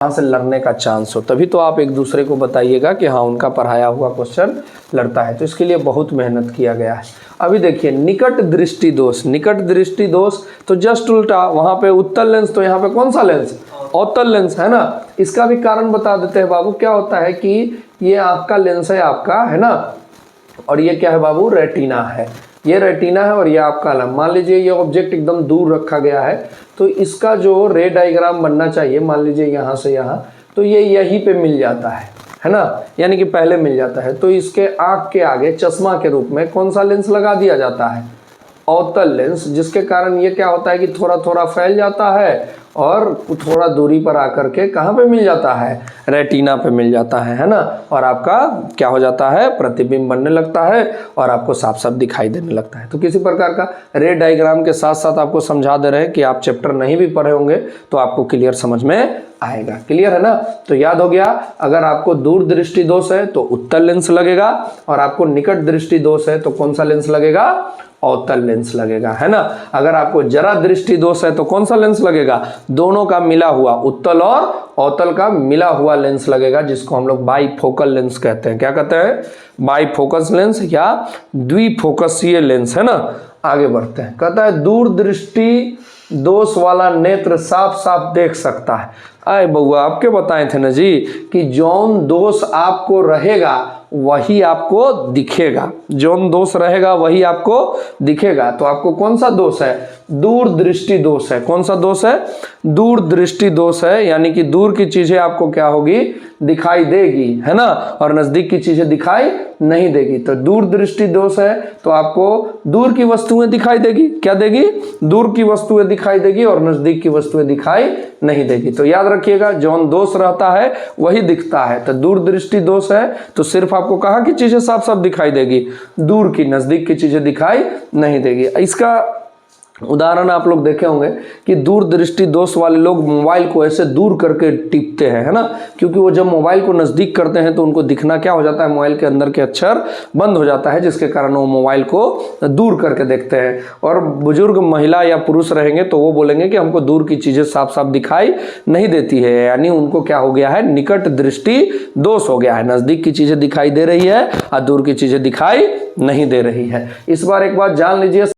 यहाँ से लड़ने का चांस हो, तभी तो आप एक दूसरे को बताइएगा कि हाँ उनका पढ़ाया हुआ क्वेश्चन लड़ता है। तो इसके लिए बहुत मेहनत किया गया है। अभी देखिए निकट दृष्टि दोष, निकट दृष्टि दोष तो जस्ट उल्टा, वहाँ पे उत्तल लेंस तो यहाँ पे कौन सा लेंस, अवतल लेंस है ना। इसका भी कारण बता देते हैं बाबू। क्या होता है कि ये आँख का लेंस है आपका, है ना, और ये क्या है बाबू, रेटिना है। ये रेटिना है और ये आपका लंब। मान लीजिए ये ऑब्जेक्ट एकदम दूर रखा गया है, तो इसका जो रे डायग्राम बनना चाहिए, मान लीजिए यहाँ से यहाँ, तो ये यहीं पे मिल जाता है ना, यानी कि पहले मिल जाता है। तो इसके आँख के आगे चश्मा के रूप में कौन सा लेंस लगा दिया जाता है, अवतल लेंस, जिसके कारण ये क्या होता है कि थोड़ा थोड़ा फैल जाता है और थोड़ा दूरी पर आकर के कहाँ पे मिल जाता है, रेटिना पे मिल जाता है ना। और आपका क्या हो जाता है, प्रतिबिंब बनने लगता है और आपको साफ साफ दिखाई देने लगता है। तो किसी प्रकार का रे डायग्राम के साथ साथ आपको समझा दे रहे हैं कि आप चैप्टर नहीं भी पढ़े होंगे तो आपको क्लियर समझ में आएगा। क्लियर है ना। तो याद हो गया, अगर आपको दूर दृष्टि दोष है तो उत्तल लेंस लगेगा, और आपको निकट दृष्टि दोष है तो कौन सा लेंस लगेगा, अवतल लेंस लगेगा, है ना। अगर आपको जरा दृष्टि दोष है तो कौन सा लेंस लगेगा, दोनों का मिला हुआ, उत्तल और अवतल का मिला हुआ लेंस लगेगा, जिसको हम लोग बाईफोकल लेंस कहते हैं। क्या कहते हैं, बाईफोकस लेंस या द्विफोकसीय लेंस, है ना। आगे बढ़ते हैं। कहता है दूर दृष्टि दोष वाला नेत्र साफ साफ देख सकता है। अरे बउआ आपके बताए थे ना जी कि जौन दोष आपको रहेगा वही आपको दिखेगा, जौन दोष रहेगा वही आपको दिखेगा। तो आपको कौन सा दोष है, दूर दृष्टि दोष है। कौन सा दोष है, दूर दृष्टि दोष है, यानी कि दूर की चीजें आपको क्या होगी, दिखाई देगी, है ना, और नजदीक की चीजें दिखाई नहीं देगी। तो दूर दृष्टि दोष है तो आपको दूर की वस्तुएं दिखाई देगी, क्या देगी, दूर की वस्तुएं दिखाई देगी और नजदीक की वस्तुएं दिखाई नहीं देगी। तो याद रखिएगा जौन दोष रहता है वही दिखता है। तो दूर दृष्टि दोष है तो सिर्फ आपको कहाँ की चीजें साफ साफ दिखाई देगी, दूर की, नजदीक की चीजें दिखाई नहीं देगी। इसका उदाहरण आप लोग देखे होंगे कि दूर दृष्टि दोष वाले लोग मोबाइल को ऐसे दूर करके टिपते हैं, है ना, क्योंकि वो जब मोबाइल को नज़दीक करते हैं तो उनको दिखना क्या हो जाता है, मोबाइल के अंदर के अक्षर बंद हो जाता है, जिसके कारण वो मोबाइल को दूर करके देखते हैं। और बुजुर्ग महिला या पुरुष रहेंगे तो वो बोलेंगे कि हमको दूर की चीज़ें साफ साफ दिखाई नहीं देती है, यानी उनको क्या हो गया है, निकट दृष्टि दोष हो गया है। नज़दीक की चीज़ें दिखाई दे रही है और दूर की चीज़ें दिखाई नहीं दे रही है। इस बार एक बात जान लीजिए।